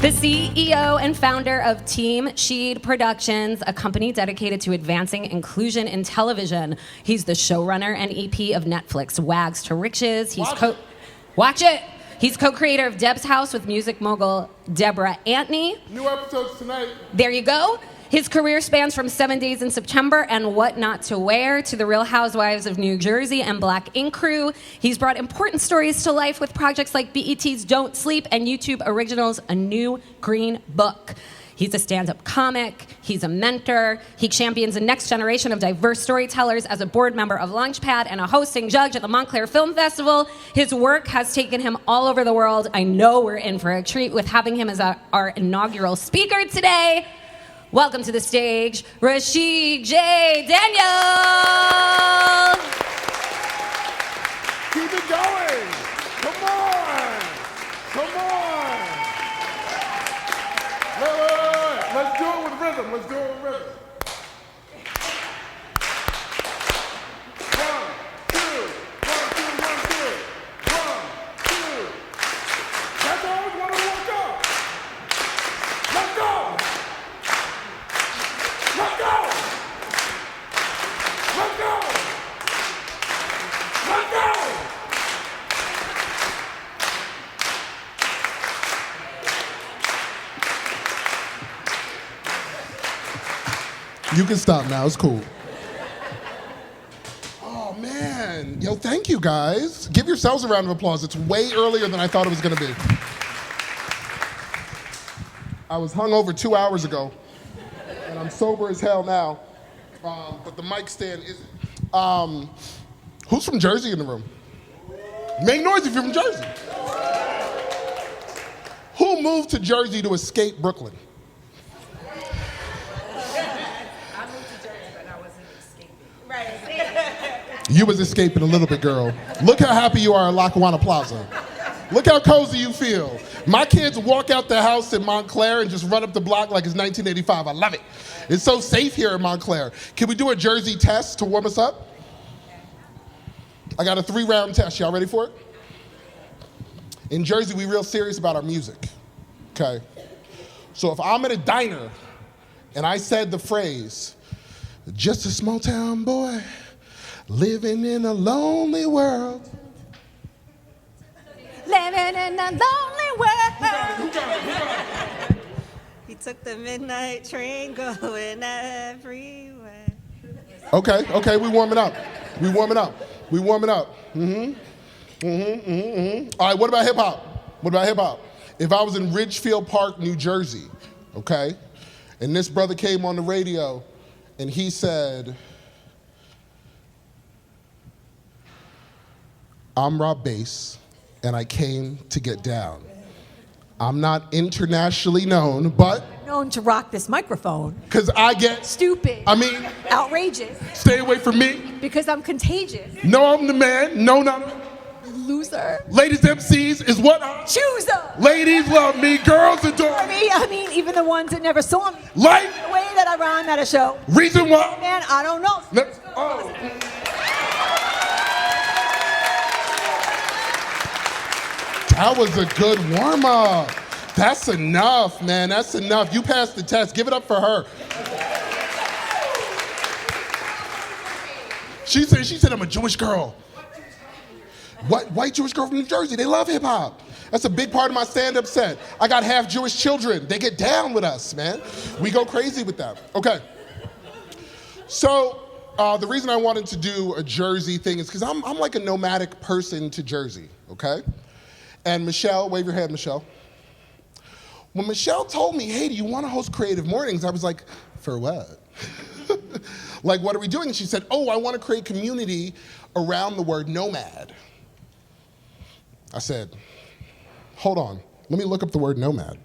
The CEO and founder of Team Sheed Productions, a company dedicated to advancing inclusion in television. He's the showrunner and EP of Netflix Wags to Riches. Watch it. He's co-creator of Deb's House with music mogul Deborah Antony. New episodes tonight. There you go. His career spans from 7 Days in September and What Not to Wear to The Real Housewives of New Jersey and Black Ink Crew. He's brought important stories to life with projects like BET's Don't Sleep and YouTube Originals' A New Green Book. He's a stand-up comic. He's a mentor. He champions the next generation of diverse storytellers as a board member of Launchpad and a hosting judge at the Montclair Film Festival. His work has taken him all over the world. I know we're in for a treat with having him as our inaugural speaker today. Welcome to the stage, Rasheed J. Daniel. Keep it going. Come on. Come on. Wait. Let's do it with rhythm. Let's do it with rhythm. 1, 2, 1, 2, 1, 2. 1, 2. That's all we want to work up. Let's go. Let's go! Let's go! Let's go! You can stop now, it's cool. Oh man, yo, thank you guys. Give yourselves a round of applause. It's way earlier than I thought it was gonna be. I was hungover 2 hours ago. And I'm sober as hell now, but the mic stand isn't. Who's from Jersey in the room? Make noise if you're from Jersey. Who moved to Jersey to escape Brooklyn? I moved to Jersey, but I wasn't escaping. Right. You was escaping a little bit, girl. Look how happy you are at Lackawanna Plaza. Look how cozy you feel. My kids walk out the house in Montclair and just run up the block like it's 1985. I love it. It's so safe here in Montclair. Can we do a Jersey test to warm us up? I got a 3-round test. Y'all ready for it? In Jersey, we real serious about our music, okay? So if I'm at a diner and I said the phrase, just a small town boy living in a lonely world. Living in a lonely world. Who got it? He took the midnight train going everywhere. Okay, we warming up. All right, what about hip hop? If I was in Ridgefield Park, New Jersey, okay, and this brother came on the radio and he said, I'm Rob Bass and I came to get down. I'm not internationally known, but known to rock this microphone. because I get Stupid. I mean, Outrageous. stay away from me. Because I'm contagious. No, I'm the man. No, not Loser. ladies MCs is what I Chooser. ladies love me, girls adore me. I mean, even the ones that never saw me. Like The way that I rhyme at a show. reason why. Man, I don't know. That was a good warm up. That's enough, man. That's enough. You passed the test. Give it up for her. She said I'm a Jewish girl. What? White Jewish girl from New Jersey. They love hip hop. That's a big part of my stand-up set. I got half Jewish children. They get down with us, man. We go crazy with that. Okay. So the reason I wanted to do a Jersey thing is because I'm like a nomadic person to Jersey, okay? And Michelle, wave your hand, Michelle. When Michelle told me, hey, do you want to host Creative Mornings? I was like, for what? Like, what are we doing? And she said, oh, I want to create community around the word nomad. I said, hold on, let me look up the word nomad.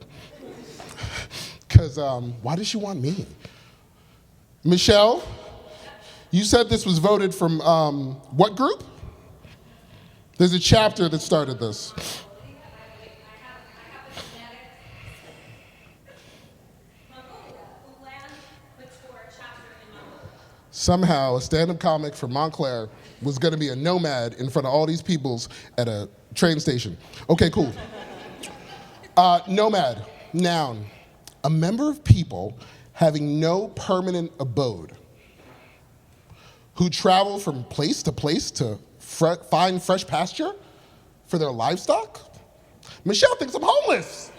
Because why does she want me? Michelle, you said this was voted from what group? There's a chapter that started this. Somehow, a stand-up comic from Montclair was going to be a nomad in front of all these peoples at a train station. Okay, cool. Nomad. Noun, a member of people having no permanent abode, who travel from place to find fresh pasture for their livestock. Michelle thinks I'm homeless.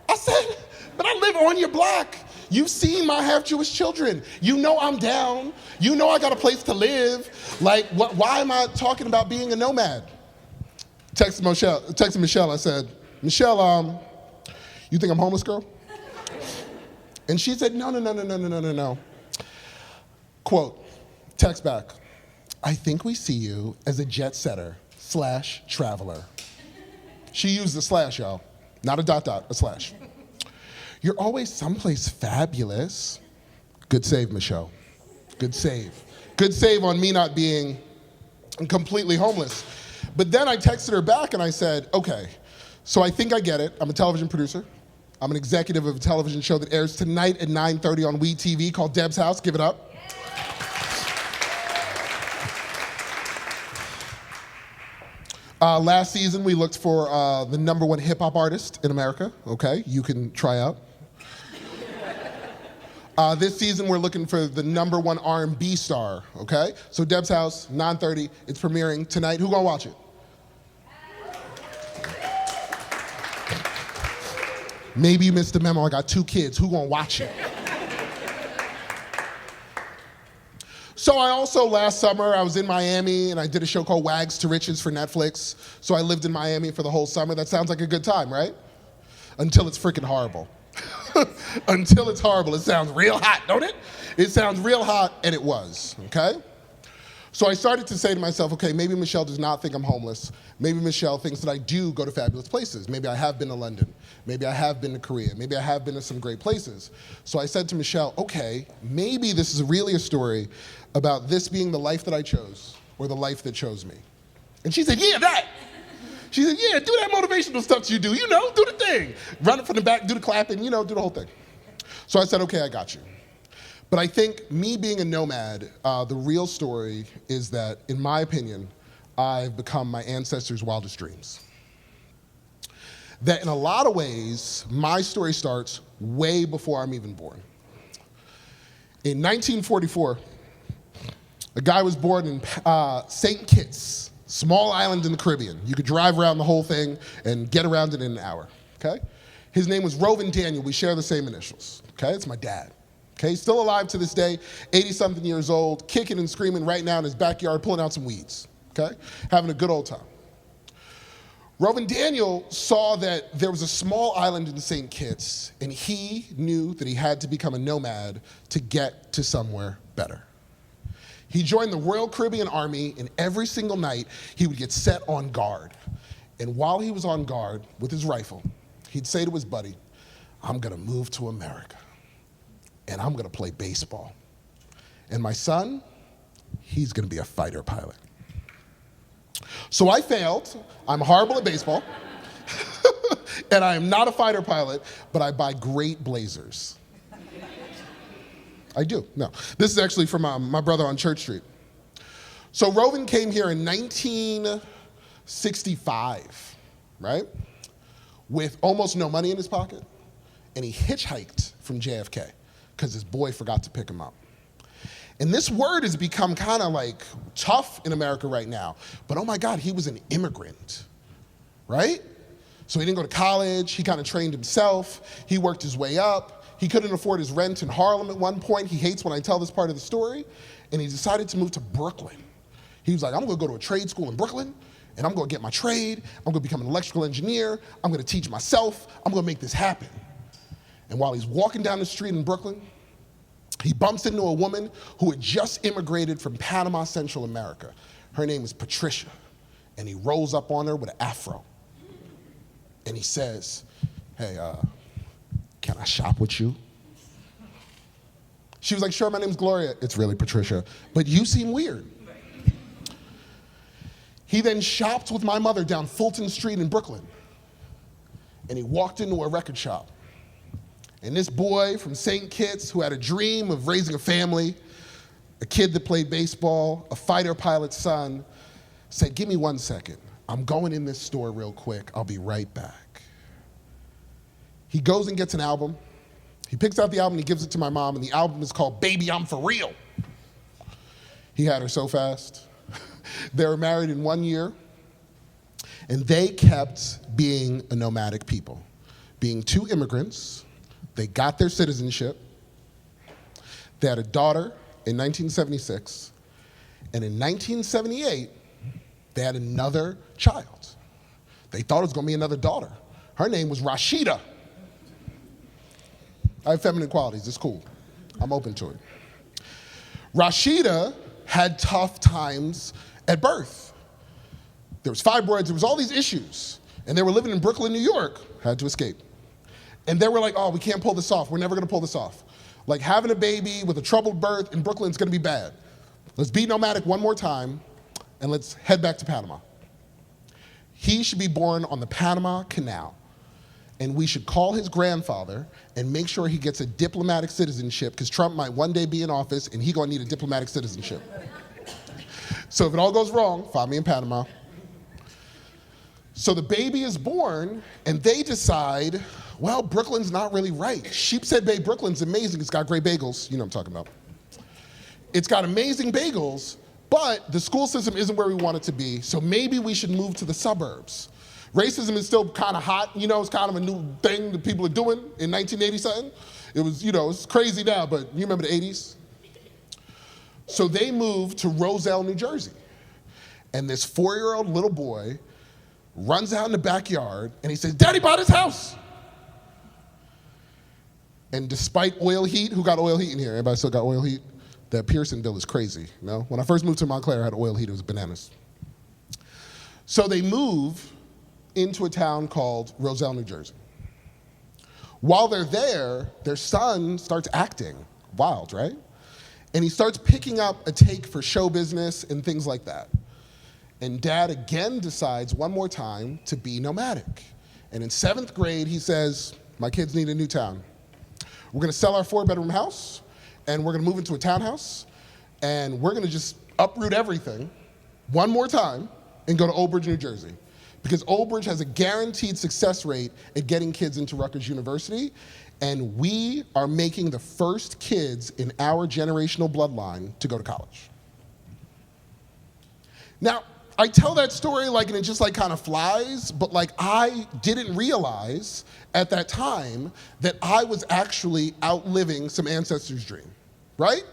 I said, but I live on your block. You've seen my half-Jewish children. You know I'm down. You know I got a place to live. Like, why am I talking about being a nomad? Texted Michelle, I said, Michelle, you think I'm homeless, girl? And she said, no. Quote, text back, I think we see you as a jet setter / traveler. She used a slash, y'all. Not a ... a slash. You're always someplace fabulous. Good save, Michelle. Good save. Good save on me not being completely homeless. But then I texted her back and I said, okay, so I think I get it. I'm a television producer. I'm an executive of a television show that airs tonight at 9:30 on WeTV called Deb's House. Give it up. Last season, we looked for the #1 hip-hop artist in America. Okay, you can try out. This season, we're looking for the #1 R&B star. Okay, so Deb's House, 9:30. It's premiering tonight. Who gonna watch it? Maybe you missed the memo. I got 2 kids. Who gonna watch it? So I also, last summer, I was in Miami and I did a show called Wags to Riches for Netflix. So I lived in Miami for the whole summer. That sounds like a good time, right? Until it's freaking horrible. Until it's horrible. It sounds real hot, don't it? It sounds real hot, and it was, okay? So I started to say to myself, okay, maybe Michelle does not think I'm homeless. Maybe Michelle thinks that I do go to fabulous places. Maybe I have been to London. Maybe I have been to Korea. Maybe I have been to some great places. So I said to Michelle, okay, maybe this is really a story about this being the life that I chose or the life that chose me. And she said, yeah, that. She said, yeah, do that motivational stuff you do. You know, do the thing. Run it from the back, do the clapping, you know, do the whole thing. So I said, okay, I got you. But I think me being a nomad, the real story is that, in my opinion, I've become my ancestors' wildest dreams. That in a lot of ways, my story starts way before I'm even born. In 1944, a guy was born in St. Kitts, small island in the Caribbean. You could drive around the whole thing and get around it in an hour, okay? His name was Rovin Daniel. We share the same initials, okay? It's my dad. Okay, he's still alive to this day, 80-something years old, kicking and screaming right now in his backyard, pulling out some weeds, okay? Having a good old time. Rovin Daniel saw that there was a small island in St. Kitts, and he knew that he had to become a nomad to get to somewhere better. He joined the Royal Caribbean Army, and every single night, he would get set on guard. And while he was on guard with his rifle, he'd say to his buddy, I'm gonna move to America. And I'm gonna play baseball. And my son, he's gonna be a fighter pilot. So I failed. I'm horrible at baseball. And I am not a fighter pilot, but I buy great blazers. I do, no. This is actually from my brother on Church Street. So Rovin came here in 1965, right? With almost no money in his pocket. And he hitchhiked from JFK. Because his boy forgot to pick him up. And this word has become kind of like tough in America right now. But oh my God, he was an immigrant, right? So he didn't go to college, he kind of trained himself, he worked his way up, he couldn't afford his rent in Harlem at one point. He hates when I tell this part of the story. And he decided to move to Brooklyn. He was like, I'm gonna go to a trade school in Brooklyn, and I'm gonna get my trade, I'm gonna become an electrical engineer, I'm gonna teach myself, I'm gonna make this happen. And while he's walking down the street in Brooklyn, he bumps into a woman who had just immigrated from Panama, Central America. Her name is Patricia. And he rolls up on her with an afro. And he says, hey, can I shop with you? She was like, sure, my name's Gloria. It's really Patricia, but you seem weird. He then shopped with my mother down Fulton Street in Brooklyn. And he walked into a record shop. And this boy from St. Kitts, who had a dream of raising a family, a kid that played baseball, a fighter pilot's son, said, give me 1 second. I'm going in this store real quick. I'll be right back. He goes and gets an album. He picks out the album, he gives it to my mom, and the album is called Baby, I'm For Real. He had her so fast. They were married in 1 year, and they kept being a nomadic people. Being two immigrants, they got their citizenship. They had a daughter in 1976, and in 1978, they had another child. They thought it was gonna be another daughter. Her name was Rasheed. I have feminine qualities, it's cool. I'm open to it. Rasheed had tough times at birth. There was fibroids, there was all these issues. And they were living in Brooklyn, New York, had to escape. And they were like, oh, we can't pull this off, we're never gonna pull this off. Like having a baby with a troubled birth in Brooklyn is gonna be bad. Let's be nomadic one more time, and let's head back to Panama. He should be born on the Panama Canal, and we should call his grandfather and make sure he gets a diplomatic citizenship, because Trump might one day be in office and he gonna need a diplomatic citizenship. So if it all goes wrong, find me in Panama. So the baby is born, and they decide, well, Brooklyn's not really right. Sheepshead Bay, Brooklyn's amazing, it's got great bagels, you know what I'm talking about. It's got amazing bagels, but the school system isn't where we want it to be, so maybe we should move to the suburbs. Racism is still kind of hot, you know, it's kind of a new thing that people are doing in 1980 something. It was, you know, it's crazy now, but you remember the 80s? So they moved to Roselle, New Jersey. And this 4-year-old little boy runs out in the backyard and he says, Daddy bought his house. And despite oil heat, who got oil heat in here? Everybody still got oil heat? That Pearson bill is crazy, you know? When I first moved to Montclair, I had oil heat, it was bananas. So they move into a town called Roselle, New Jersey. While they're there, their son starts acting wild, right? And he starts picking up a take for show business and things like that. And dad again decides one more time to be nomadic. And in 7th grade, he says, my kids need a new town. We're gonna sell our 4-bedroom house, and we're gonna move into a townhouse, and we're gonna just uproot everything one more time and go to Old Bridge, New Jersey. Because Old Bridge has a guaranteed success rate at getting kids into Rutgers University, and we are making the first kids in our generational bloodline to go to college. Now, I tell that story like, and it just like kind of flies, but like I didn't realize at that time that I was actually outliving some ancestors' dream, right?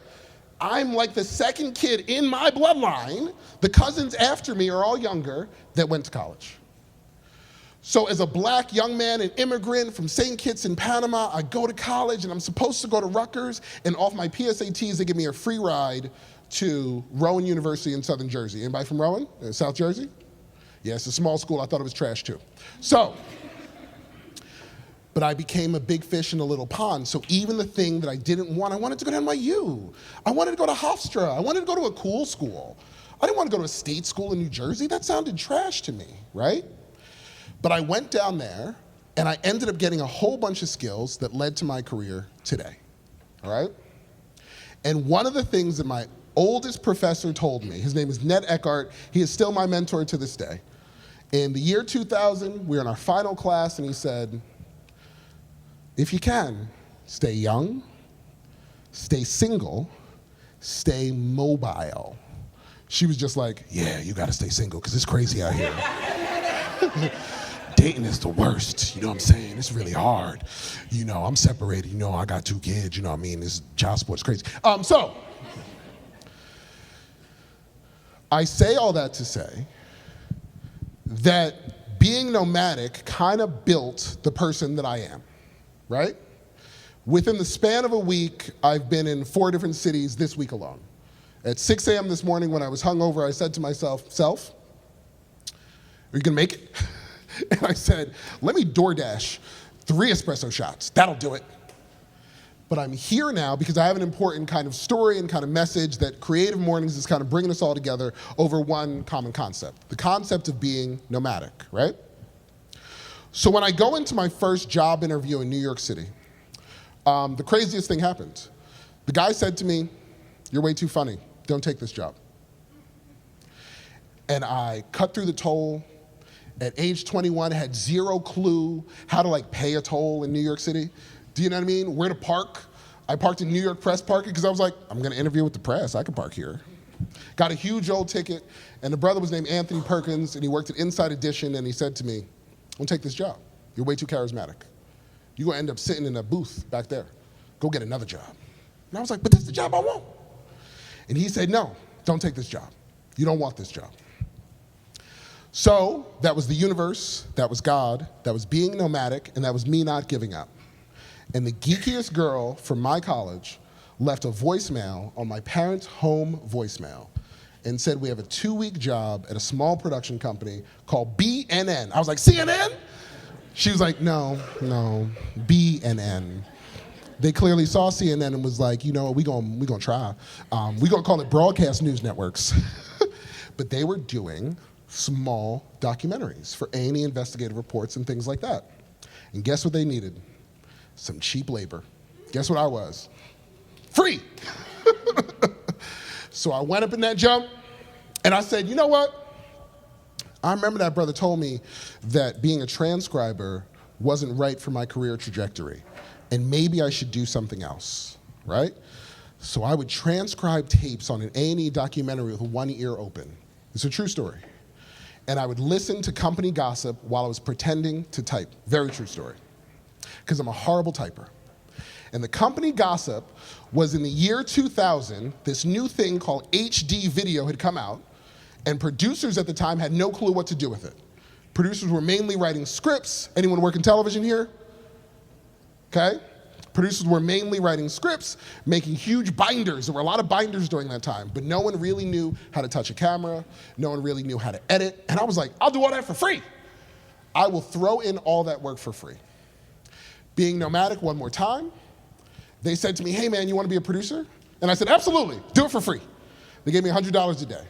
I'm like the second kid in my bloodline, the cousins after me are all younger, that went to college. So as a black young man, an immigrant from St. Kitts in Panama, I go to college and I'm supposed to go to Rutgers, and off my PSATs, they give me a free ride to Rowan University in Southern Jersey. Anybody from Rowan? South Jersey? Yeah, it's a small school, I thought it was trash too. So, but I became a big fish in a little pond, so even the thing that I didn't want, I wanted to go to NYU. I wanted to go to Hofstra. I wanted to go to a cool school. I didn't want to go to a state school in New Jersey. That sounded trash to me, right? But I went down there, and I ended up getting a whole bunch of skills that led to my career today, all right? And one of the things that my oldest professor told me, his name is Ned Eckhart, he is still my mentor to this day. In the year 2000, we were in our final class, and he said, if you can, stay young, stay single, stay mobile. She was just like, yeah, you gotta stay single, because it's crazy out here. Dating is the worst, you know what I'm saying? It's really hard. You know, I'm separated, you know, I got 2 kids, you know what I mean? This child support is crazy. So, I say all that to say that being nomadic kind of built the person that I am, right? Within the span of a week, I've been in 4 different cities this week alone. At 6 a.m. this morning when I was hungover, I said to myself, Self, are you gonna make it? And I said, let me DoorDash 3 espresso shots, that'll do it. But I'm here now because I have an important kind of story and kind of message that Creative Mornings is kind of bringing us all together over one common concept, the concept of being nomadic, right? So when I go into my first job interview in New York City, the craziest thing happened. The guy said to me, you're way too funny, don't take this job. And I cut through the toll, At age 21, had zero clue how to like pay a toll in New York City. Do you know what I mean? Where to park. I parked in New York Press Parking because I was like, I'm gonna interview with the press, I can park here. Got a huge old ticket, and the brother was named Anthony Perkins, and he worked at Inside Edition, and he said to me, don't take this job. You're way too charismatic. You're gonna end up sitting in a booth back there. Go get another job. And I was like, but this is the job I want. And he said, no, don't take this job. You don't want this job. So that was the universe, that was God, that was being nomadic, and that was me not giving up. And the geekiest girl from my college left a voicemail on my parents' home voicemail and said, we have a 2-week job at a small production company called BNN. I was like, CNN? She was like, no, BNN. They clearly saw CNN and was like, you know what, we gonna try. We gonna call it Broadcast News Networks. But they were doing small documentaries for A&E investigative reports and things like that. And guess what they needed? Some cheap labor. Guess what I was? Free. So I went up in that jump and I said, you know what? I remember that brother told me that being a transcriber wasn't right for my career trajectory, and maybe I should do something else, right? So I would transcribe tapes on an A&E documentary with one ear open. It's a true story. And I would listen to company gossip while I was pretending to type. Very true story. Because I'm a horrible typer. And the company gossip was in the year 2000, this new thing called HD video had come out, and producers at the time had no clue what to do with it. Producers were mainly writing scripts. Anyone work in television here? Okay. Producers were mainly writing scripts, making huge binders. There were a lot of binders during that time, but no one really knew how to touch a camera. No one really knew how to edit. And I was like, I'll do all that for free. I will throw in all that work for free. Being nomadic one more time, they said to me, hey man, you want to be a producer? And I said, absolutely, do it for free. They gave me $100 a day.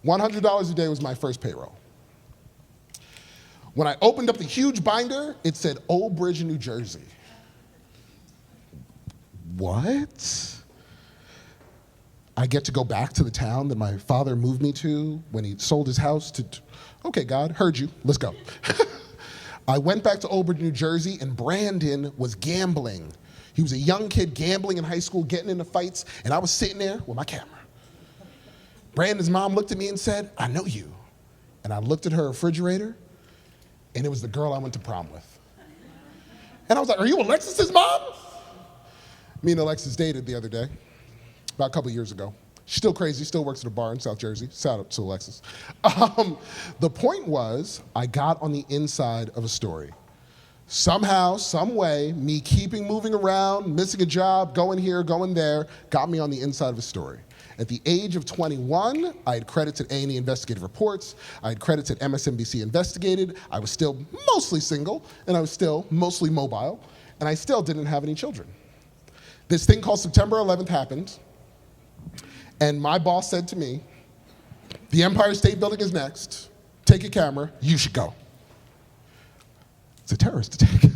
$100 a day was my first payroll. When I opened up the huge binder, it said Old Bridge, New Jersey. What? I get to go back to the town that my father moved me to when he sold his house to, okay, God, heard you, let's go. I went back to Old Bridge, New Jersey, and Brandon was gambling. He was a young kid gambling in high school, getting into fights, and I was sitting there with my camera. Brandon's mom looked at me and said, I know you. And I looked at her refrigerator, and it was the girl I went to prom with. And I was like, are you Alexis's mom? Me and Alexis dated the other day, about a couple years ago. She's still crazy, still works at a bar in South Jersey. Shout out to Alexis. The point was, I got on the inside of a story. Somehow, some way, me keeping moving around, missing a job, going here, going there, got me on the inside of a story. At the age of 21, I had credits at A&E Investigative Reports. I had credits at MSNBC Investigated. I was still mostly single, and I was still mostly mobile, and I still didn't have any children. This thing called September 11th happened, and my boss said to me, the Empire State Building is next. Take a camera, you should go. It's a terrorist attack.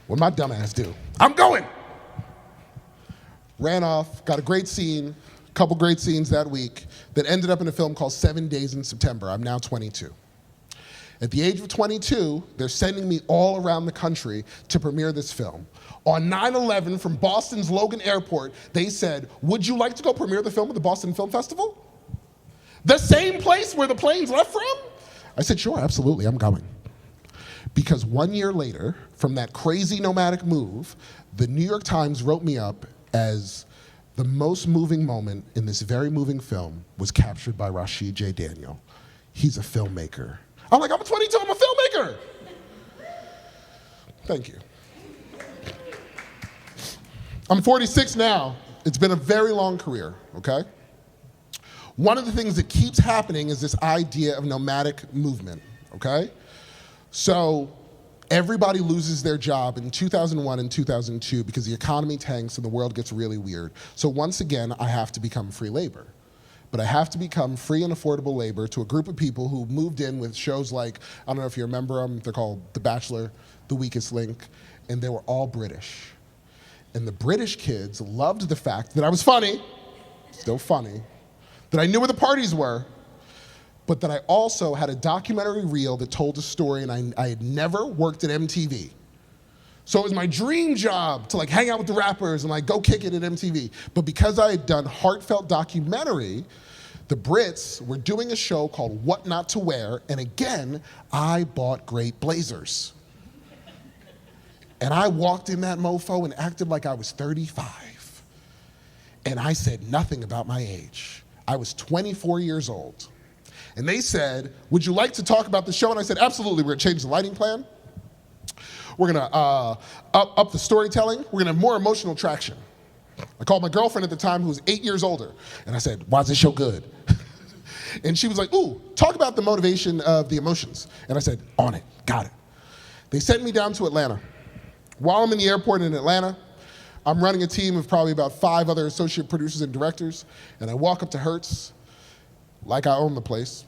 What'd my dumb ass do? I'm going! Ran off, got a great scene, a couple great scenes that week that ended up in a film called 7 Days in September. I'm now 22. At the age of 22, they're sending me all around the country to premiere this film. On 9/11 from Boston's Logan Airport, they said, would you like to go premiere the film at the Boston Film Festival? The same place where the planes left from? I said, sure, absolutely, I'm going. Because 1 year later, from that crazy nomadic move, the New York Times wrote me up as the most moving moment in this very moving film was captured by Rasheed J. Daniel. He's a filmmaker. I'm like, I'm 22, I'm a filmmaker. Thank you. I'm 46 now. It's been a very long career, okay? One of the things that keeps happening is this idea of nomadic movement, okay? So everybody loses their job in 2001 and 2002 because the economy tanks and the world gets really weird. So once again, I have to become free labor. But I have to become free and affordable labor to a group of people who moved in with shows like, I don't know if you remember them, they're called The Bachelor, The Weakest Link, and they were all British. And the British kids loved the fact that I was funny, still funny, that I knew where the parties were, but that I also had a documentary reel that told a story, and I had never worked at MTV. So it was my dream job to like hang out with the rappers and like go kick it at MTV. But because I had done heartfelt documentary, the Brits were doing a show called What Not to Wear, and again, I bought great blazers. And I walked in that mofo and acted like I was 35. And I said nothing about my age. I was 24 years old. And they said, would you like to talk about the show? And I said, absolutely, we're gonna change the lighting plan. We're gonna up the storytelling. We're gonna have more emotional traction. I called my girlfriend at the time who was 8 years older. And I said, why is this show good? And she was like, ooh, talk about the motivation of the emotions. And I said, on it, got it. They sent me down to Atlanta. While I'm in the airport in Atlanta, I'm running a team of probably about 5 other associate producers and directors. And I walk up to Hertz, like I own the place.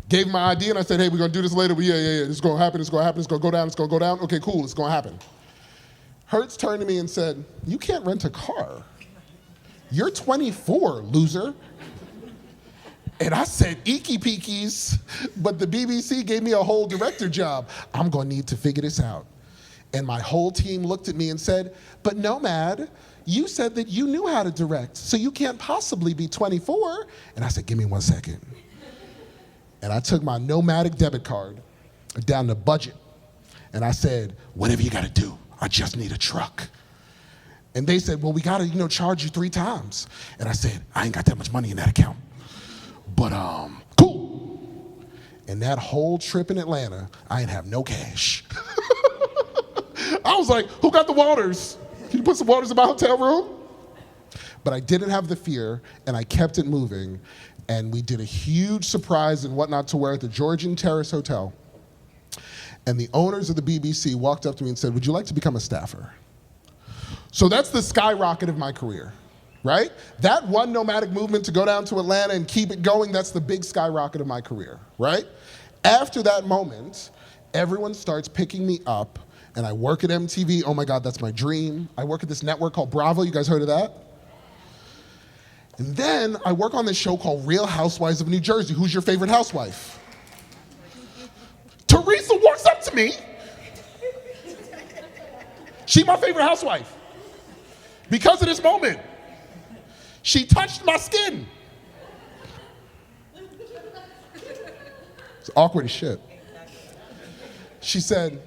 Gave him my idea and I said, hey, we're gonna do this later. But yeah, this is gonna happen, it's gonna happen, it's gonna go down, it's gonna go down. Okay, cool, it's gonna happen. Hertz turned to me and said, you can't rent a car. You're 24, loser. And I said, eeky peekies, but the BBC gave me a whole director job. I'm gonna need to figure this out. And my whole team looked at me and said, but Nomad, you said that you knew how to direct, so you can't possibly be 24. And I said, give me 1 second. And I took my Nomadic debit card down to budget. And I said, whatever you gotta do, I just need a truck. And they said, well, we gotta, charge you 3 times. And I said, I ain't got that much money in that account. But cool. And that whole trip in Atlanta, I ain't have no cash. I was like, who got the waters? Can you put some waters in my hotel room? But I didn't have the fear, and I kept it moving. And we did a huge surprise in What Not to Wear at the Georgian Terrace Hotel. And the owners of the BBC walked up to me and said, would you like to become a staffer? So that's the skyrocket of my career, right? That one nomadic movement to go down to Atlanta and keep it going, that's the big skyrocket of my career, right? After that moment, everyone starts picking me up, and I work at MTV. Oh my God, that's my dream. I work at this network called Bravo. You guys heard of that? And then I work on this show called Real Housewives of New Jersey. Who's your favorite housewife? Teresa walks up to me. She's my favorite housewife. Because of this moment. She touched my skin. It's awkward as shit. She said,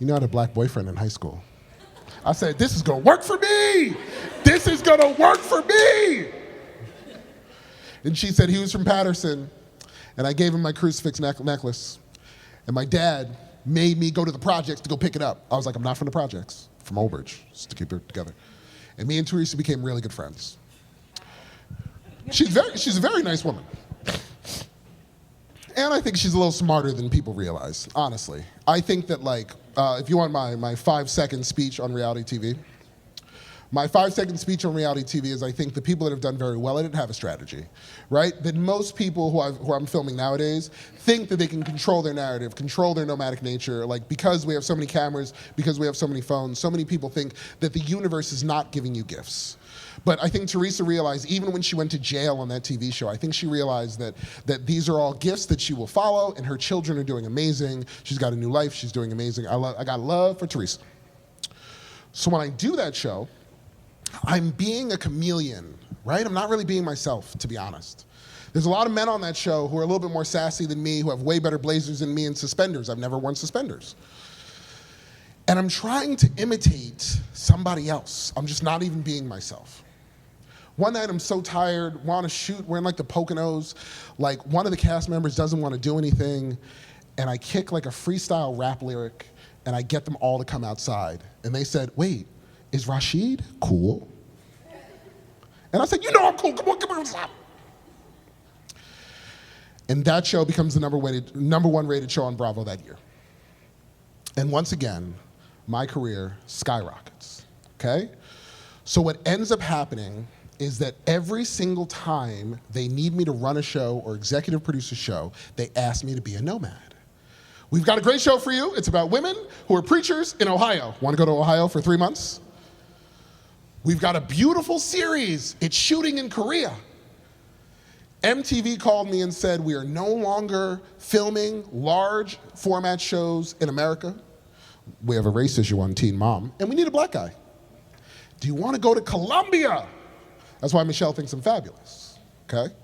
I had a black boyfriend in high school. I said, this is gonna work for me. This is gonna work for me. And she said he was from Patterson, and I gave him my crucifix necklace. And my dad made me go to the projects to go pick it up. I was like, I'm not from the projects, from Old Bridge, just to keep it together. And me and Teresa became really good friends. She's a very nice woman. And I think she's a little smarter than people realize, honestly. I think that if you want my 5-second speech on reality TV, my 5-second speech on reality TV is I think the people that have done very well at it have a strategy, right? That most people who I'm filming nowadays think that they can control their narrative, control their nomadic nature. Because we have so many cameras, because we have so many phones, so many people think that the universe is not giving you gifts. But I think Teresa realized, even when she went to jail on that TV show, I think she realized that these are all gifts that she will follow, and her children are doing amazing. She's got a new life, she's doing amazing. I got love for Teresa. So when I do that show, I'm being a chameleon, right? I'm not really being myself, to be honest. There's a lot of men on that show who are a little bit more sassy than me, who have way better blazers than me and suspenders. I've never worn suspenders. And I'm trying to imitate somebody else. I'm just not even being myself. One night I'm so tired, want to shoot, we're in the Poconos, one of the cast members doesn't want to do anything, and I kick a freestyle rap lyric, and I get them all to come outside. And they said, wait, is Rasheed cool? And I said, I'm cool, come on, stop. And that show becomes the number one rated show on Bravo that year. And once again, my career skyrockets, okay? So what ends up happening is that every single time they need me to run a show or executive produce a show, they ask me to be a nomad. We've got a great show for you. It's about women who are preachers in Ohio. Want to go to Ohio for 3 months? We've got a beautiful series. It's shooting in Korea. MTV called me and said, we are no longer filming large format shows in America. We have a race issue on Teen Mom, and we need a black guy. Do you want to go to Colombia? That's why Michelle thinks I'm fabulous, okay?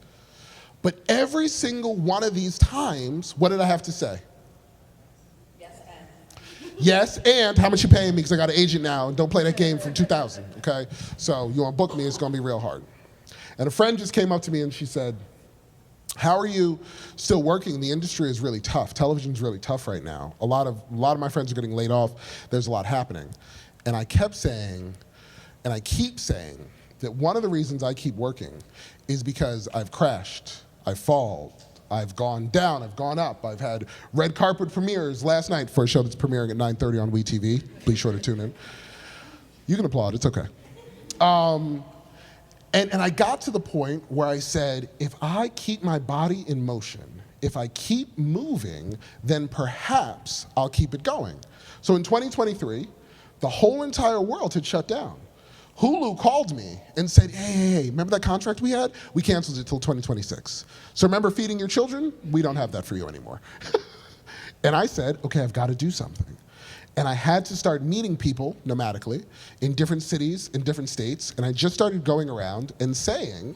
But every single one of these times, what did I have to say? Yes, and how much you paying me because I got an agent now and don't play that game from 2000, okay? So you want to book me, it's going to be real hard. And a friend just came up to me and she said, how are you still working? The industry is really tough. Television's really tough right now. A lot of my friends are getting laid off. There's a lot happening. And I kept saying, and I keep saying, that one of the reasons I keep working is because I've crashed, I've fallen, I've gone down, I've gone up. I've had red carpet premieres last night for a show that's premiering at 9:30 on WeTV. Be sure to tune in. You can applaud, it's okay. And I got to the point where I said, if I keep my body in motion, if I keep moving, then perhaps I'll keep it going. So in 2023, the whole entire world had shut down. Hulu called me and said, hey, remember that contract we had? We canceled it till 2026. So remember feeding your children? We don't have that for you anymore. And I said, okay, I've got to do something. And I had to start meeting people nomadically in different cities, in different states, and I just started going around and saying,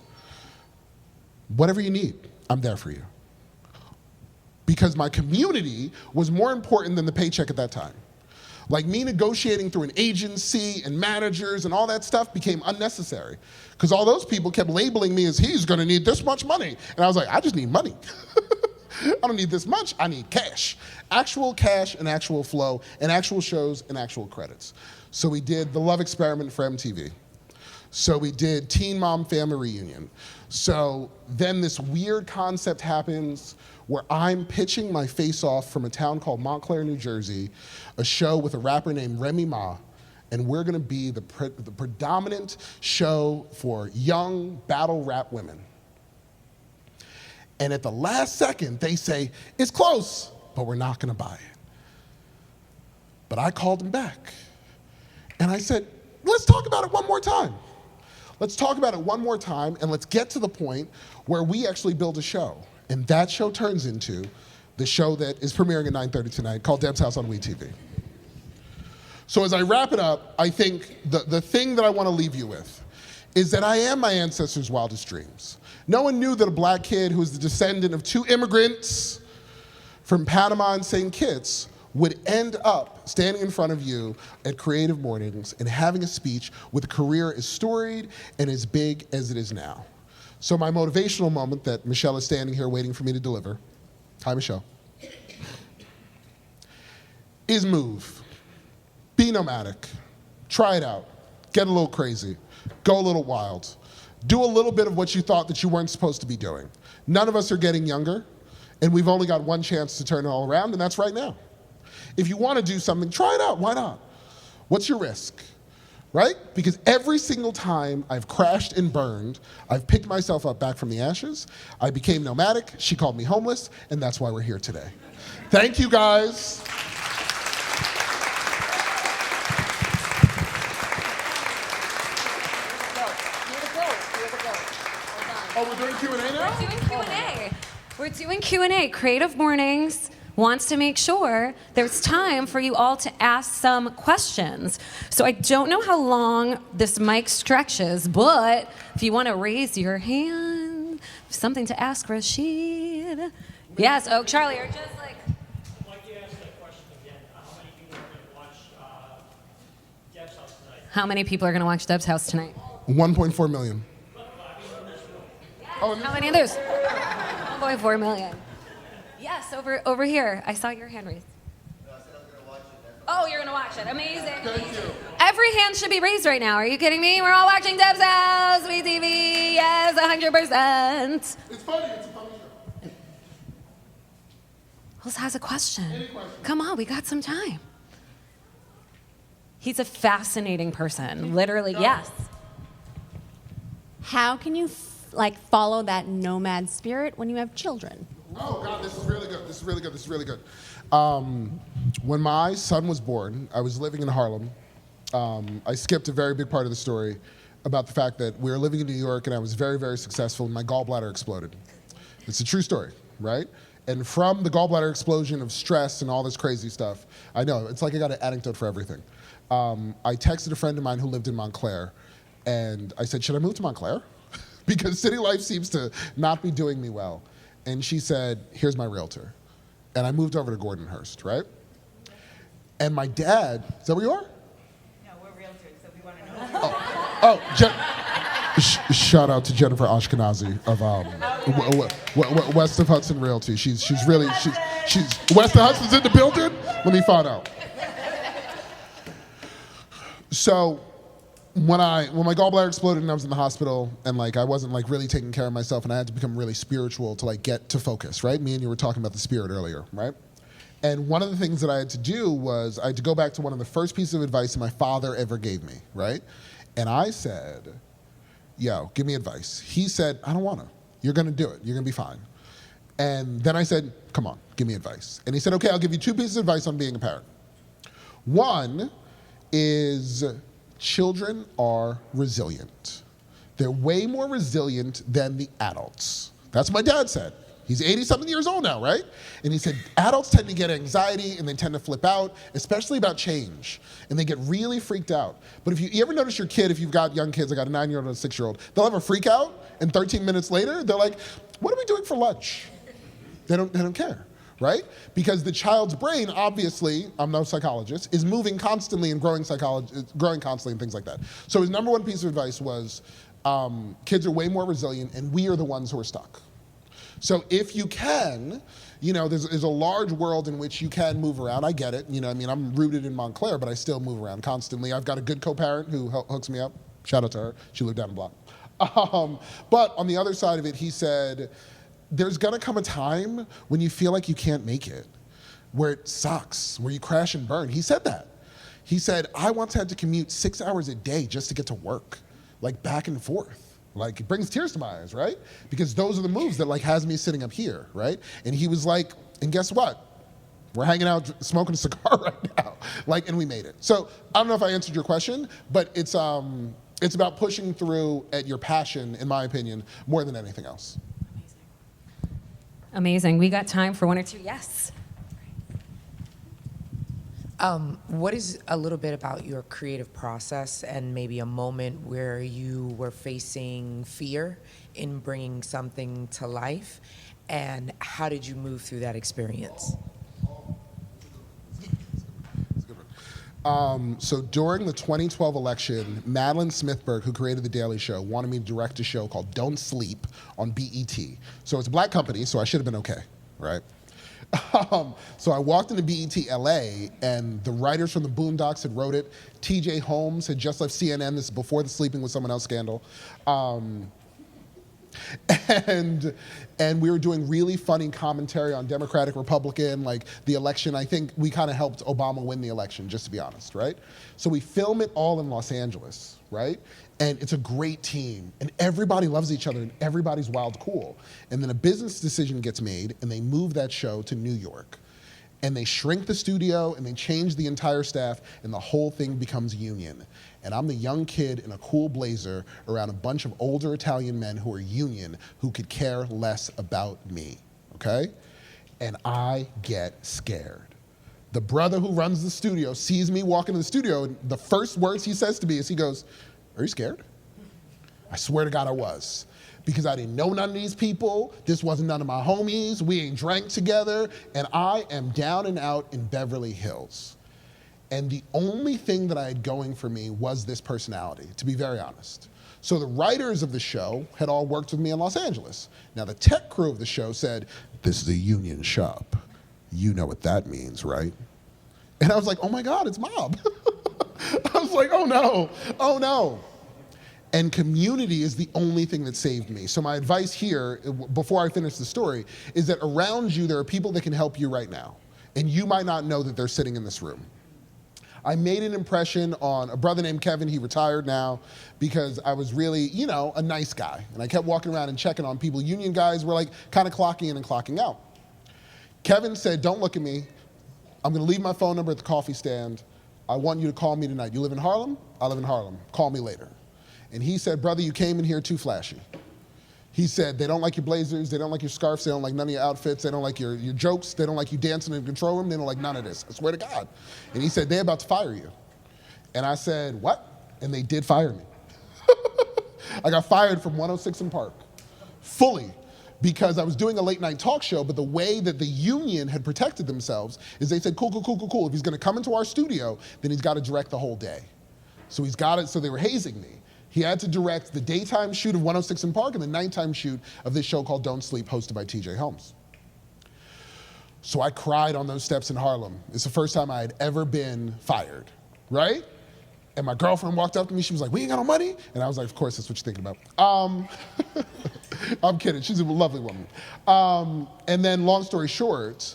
whatever you need, I'm there for you. Because my community was more important than the paycheck at that time. Like me negotiating through an agency and managers and all that stuff became unnecessary. Because all those people kept labeling me as, he's gonna need this much money. And I was like, I just need money. I don't need this much, I need cash. Actual cash and actual flow and actual shows and actual credits. So we did The Love Experiment for MTV. So we did Teen Mom Family Reunion. So then this weird concept happens where I'm pitching my face off from a town called Montclair, New Jersey, a show with a rapper named Remy Ma, and we're gonna be the predominant show for young battle rap women. And at the last second, they say, it's close, but we're not gonna buy it. But I called them back, and I said, let's talk about it one more time. Let's talk about it one more time, and let's get to the point where we actually build a show. And that show turns into the show that is premiering at 9:30 tonight called Deb's House on WeTV. So as I wrap it up, I think the thing that I want to leave you with is that I am my ancestors' wildest dreams. No one knew that a black kid who was the descendant of 2 immigrants from Panama and St. Kitts would end up standing in front of you at Creative Mornings and having a speech with a career as storied and as big as it is now. So my motivational moment that Michelle is standing here waiting for me to deliver, hi Michelle, is move. Be nomadic. Try it out. Get a little crazy. Go a little wild. Do a little bit of what you thought that you weren't supposed to be doing. None of us are getting younger, and we've only got one chance to turn it all around, and that's right now. If you want to do something, try it out. Why not? What's your risk? Right? Because every single time I've crashed and burned, I've picked myself up back from the ashes. I became nomadic, she called me homeless, and that's why we're here today. Thank you guys. Oh, we're doing Q&A now? We're doing Q&A. We're doing Q&A. Creative Mornings wants to make sure there's time for you all to ask some questions. So I don't know how long this mic stretches, but if you want to raise your hand, something to ask Rasheed. Yes, oh, Charlie, or just like... I'd like to ask that question again. How many people are going to watch Deb's House tonight? How many people are going to watch Deb's House tonight? 1.4 million. Oh, how many others? 1.4 million. Yes, over here. I saw your hand raised. No, I said I was going to watch it. Oh, you're gonna watch it. Amazing. Thank you. Every hand should be raised right now. Are you kidding me? We're all watching Deb's House, WeTV. Yes, 100%. It's funny. It's a funny show. Who has a question? Any question? Come on, we got some time. He's a fascinating person. Literally, yes. How can you follow that nomad spirit when you have children? Oh God, this is really good. This is really good. This is really good. When my son was born, I was living in Harlem. I skipped a very big part of the story. about the fact that we were living in New York and I was very, very successful and my gallbladder exploded. It's a true story, right? And from the gallbladder explosion of stress and all this crazy stuff, I know, it's like I got an anecdote for everything. I texted a friend of mine who lived in Montclair, and I said, should I move to Montclair? Because city life seems to not be doing me well. And she said, here's my realtor. And I moved over to Gordonhurst, right? And my dad, is that where you are? No, we're realtors, so we want to know. Shout out to Jennifer Ashkenazi of West of Hudson Realty. She's West of Hudson's in the building? Let me find out. So when my gallbladder exploded and I was in the hospital and like I wasn't like really taking care of myself and I had to become really spiritual to like get to focus, right? Me and you were talking about the spirit earlier, right? And one of the things that I had to do was I had to go back to one of the first pieces of advice that my father ever gave me, right? And I said, yo, give me advice. He said, I don't want to. You're going to do it. You're going to be fine. And then I said, come on, give me advice. And he said, okay, I'll give you 2 pieces of advice on being a parent. One is children are resilient. They're way more resilient than the adults. That's what my dad said. He's 80-something years old now, right? And he said, adults tend to get anxiety and they tend to flip out, especially about change. And they get really freaked out. But if you ever notice your kid, if you've got young kids, I got a 9-year-old and a 6-year-old, they'll have a freak out, and 13 minutes later, they're like, what are we doing for lunch? They don't care, right? Because the child's brain, obviously, I'm no psychologist, is moving constantly and growing constantly and things like that. So his number one piece of advice was, kids are way more resilient and we are the ones who are stuck. So if you can, you know, there's a large world in which you can move around. I get it. You know, I mean, I'm rooted in Montclair, but I still move around constantly. I've got a good co-parent who hooks me up. Shout out to her. She lived down the block. But on the other side of it, he said, there's going to come a time when you feel like you can't make it, where it sucks, where you crash and burn. He said that. He said, I once had to commute 6 hours a day just to get to work, like back and forth. Like, it brings tears to my eyes, right? Because those are the moves that like has me sitting up here, right? And he was like, and guess what? We're hanging out smoking a cigar right now. Like, and we made it. So I don't know if I answered your question, but it's about pushing through at your passion, in my opinion, more than anything else. Amazing. We got time for 1 or 2 yes. What is a little bit about your creative process and maybe a moment where you were facing fear in bringing something to life, and how did you move through that experience? So during the 2012 election, Madeline Smithberg, who created The Daily Show, wanted me to direct a show called Don't Sleep on BET. So it's a black company, so I should have been okay, right? So I walked into BET LA, and the writers from the Boondocks had wrote it. TJ Holmes had just left CNN. This is before the Sleeping with Someone Else scandal. And we were doing really funny commentary on Democratic, Republican, like the election. I think we kind of helped Obama win the election, just to be honest, right? So we film it all in Los Angeles, right? And it's a great team, and everybody loves each other, and everybody's wild cool. And then a business decision gets made, and they move that show to New York. And they shrink the studio, and they change the entire staff, and the whole thing becomes union. And I'm the young kid in a cool blazer around a bunch of older Italian men who are union, who could care less about me, okay? And I get scared. The brother who runs the studio sees me walk into the studio, and the first words he says to me is, he goes, are you scared? I swear to God I was. Because I didn't know none of these people. This wasn't none of my homies. We ain't drank together. And I am down and out in Beverly Hills. And the only thing that I had going for me was this personality, to be very honest. So the writers of the show had all worked with me in Los Angeles. Now the tech crew of the show said, this is a union shop. You know what that means, right? And I was like, oh my God, it's Mob. I was like, oh no, oh no. And community is the only thing that saved me. So my advice here, before I finish the story, is that around you there are people that can help you right now. And you might not know that they're sitting in this room. I made an impression on a brother named Kevin. He retired now, because I was really, you know, a nice guy. And I kept walking around and checking on people. Union guys were like kind of clocking in and clocking out. Kevin said, don't look at me. I'm gonna leave my phone number at the coffee stand. I want you to call me tonight. You live in Harlem? I live in Harlem. Call me later. And he said, brother, you came in here too flashy. He said, they don't like your blazers, they don't like your scarves, they don't like none of your outfits, they don't like your jokes, they don't like you dancing in the control room, they don't like none of this. I swear to God. And he said, they're about to fire you. And I said, what? And they did fire me. I got fired from 106 in Park, fully, because I was doing a late night talk show, but the way that the union had protected themselves is they said, cool. If he's gonna come into our studio, then he's gotta direct the whole day. So he's got it, so they were hazing me. He had to direct the daytime shoot of 106 in Park and the nighttime shoot of this show called Don't Sleep, hosted by TJ Holmes. So I cried on those steps in Harlem. It's the first time I had ever been fired, right? And my girlfriend walked up to me, she was like, we ain't got no money? And I was like, of course, that's what you're thinking about. I'm kidding, she's a lovely woman. And then long story short,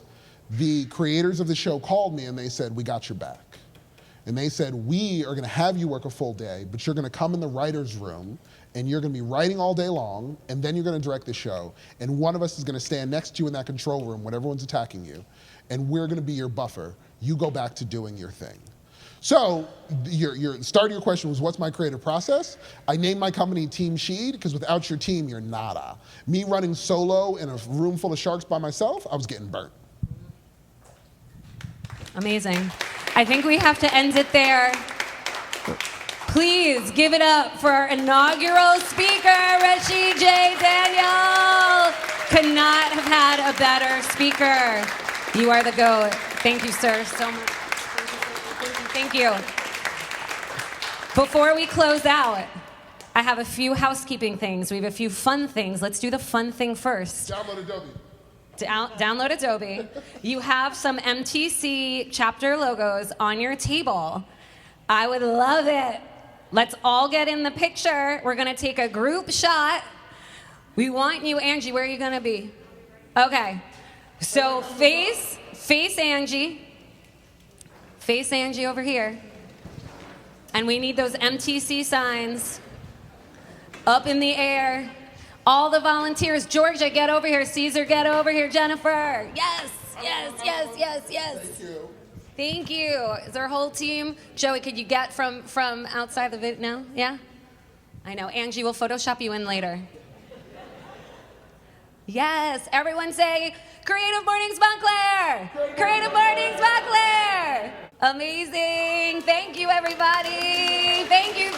the creators of the show called me and they said, we got your back. And they said, we are gonna have you work a full day, but you're gonna come in the writer's room and you're gonna be writing all day long, and then you're gonna direct the show, and one of us is gonna stand next to you in that control room when everyone's attacking you, and we're gonna be your buffer. You go back to doing your thing. So, your start of your question was, what's my creative process? I named my company Team Sheed, because without your team, you're nada. Me running solo in a room full of sharks by myself, I was getting burnt. Amazing. I think we have to end it there. Please give it up for our inaugural speaker, Rasheed J. Daniel. Could not have had a better speaker. You are the GOAT. Thank you, sir, so much. Thank you. Before we close out, I have a few housekeeping things. We have a few fun things. Let's do the fun thing first. Download Adobe. Download Adobe. You have some MTC chapter logos on your table. I would love it. Let's all get in the picture. We're gonna take a group shot. We want you, Angie, where are you gonna be? Okay, so face Angie. Face Angie over here. And we need those MTC signs up in the air. All the volunteers, Georgia, get over here. Caesar, get over here. Jennifer, yes. Thank you. Thank you. Is our whole team? Joey, could you get from outside the video? No? Yeah? I know. Angie will Photoshop you in later. Yes. Everyone say, Creative Mornings Montclair! Creative Mornings Montclair! Amazing. Thank you, everybody. Thank you.